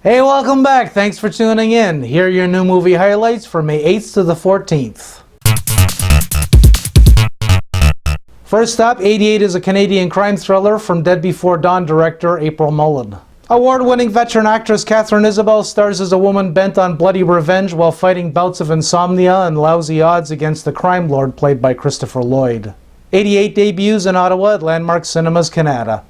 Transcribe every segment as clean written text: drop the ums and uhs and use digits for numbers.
Hey, welcome back. Thanks for tuning in. Here are your new movie highlights for May 8th to the 14th. First up, 88 is a Canadian crime thriller from Dead Before Dawn director April Mullen. Award-winning veteran actress Katharine Isabelle stars as a woman bent on bloody revenge while fighting bouts of insomnia and lousy odds against the crime lord played by Christopher Lloyd. 88 debuts in Ottawa at Landmark Cinemas Kanata.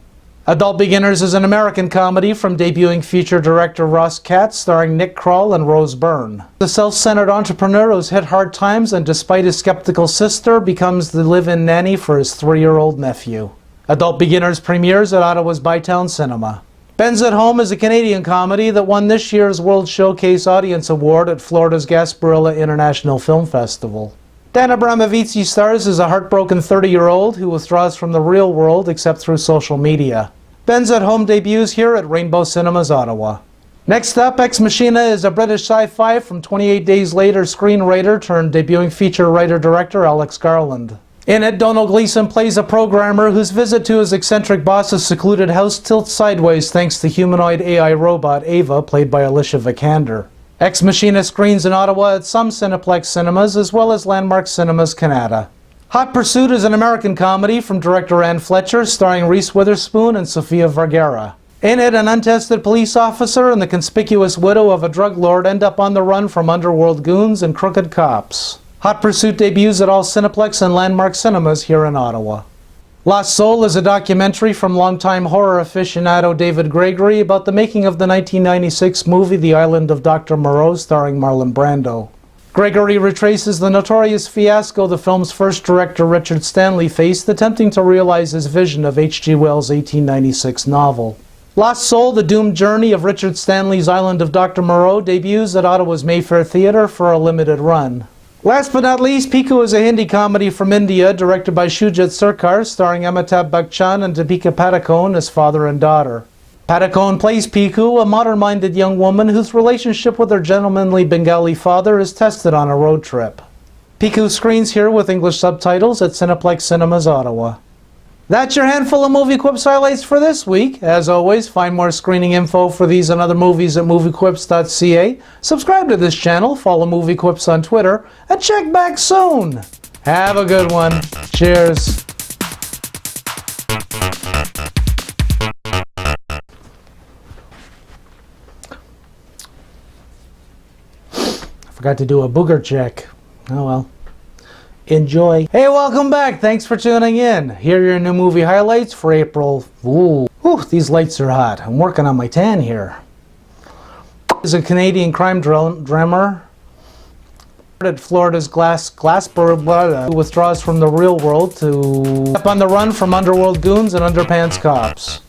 Adult Beginners is an American comedy from debuting feature director Ross Katz starring Kroll and Byrne. The self-centered entrepreneur who's hit hard times and despite his skeptical sister becomes the live-in nanny for his 3-year-old nephew. Adult Beginners premieres at Ottawa's ByTowne cinema. Ben's at Home is a Canadian comedy that won this year's World Showcase Audience Award at Florida's Gasparilla International Film Festival. Dan Abramovici stars as a heartbroken 30-year-old who withdraws from the real world except through social media. Ben's at Home debuts here at Rainbow Cinemas, Ottawa. Next up, Machina is a British sci-fi from 28 Days Later screenwriter turned debuting feature writer-director Alex Garland. In it, Donald Gleason plays a programmer whose visit to his eccentric boss's secluded house tilts sideways thanks to humanoid AI robot Ava, played by Alicia Vikander. Ex Machina screens in Ottawa at some Cineplex cinemas as well as Landmark Cinemas Kanata. Hot Pursuit is an American comedy from director Ann Fletcher starring Reese Witherspoon and Sofia Vergara. In it, an untested police officer and the conspicuous widow of a drug lord end up on the run from underworld goons and crooked cops. Hot Pursuit debuts at all Cineplex and Landmark Cinemas here in Ottawa. Lost Soul is a documentary from longtime horror aficionado David Gregory about the making of the 1996 movie The Island of Dr. Moreau starring Marlon Brando. Gregory retraces the notorious fiasco the film's first director Richard Stanley faced attempting to realize his vision of H.G. Wells' 1896 novel. Lost Soul, the doomed journey of Richard Stanley's Island of Dr. Moreau debuts at Ottawa's Mayfair Theatre for a limited run. Last but not least, Pico is a Hindi comedy from India directed by Shujat Sarkar starring Amitabh Bachchan and Deepika Padukone as father and daughter. Padukone plays Pico, a modern-minded young woman whose relationship with her gentlemanly Bengali father is tested on a road trip. Pico screens here with English subtitles at Cineplex Cinemas, Ottawa. That's your handful of Movie Quips highlights for this week. As always, find more screening info for these and other movies at moviequips.ca. Subscribe to this channel, follow Movie Quips on Twitter, and check back soon. Have a good one. Cheers. I forgot to do a booger check. Oh well. Enjoy. Hey, welcome back. Thanks for tuning in. Here are your new movie highlights for April. Ooh, these lights are hot. I'm working on my tan here. Is a Canadian crime drama at Florida's Gasparilla who withdraws from the real world to up on the run from underworld goons and underpants cops.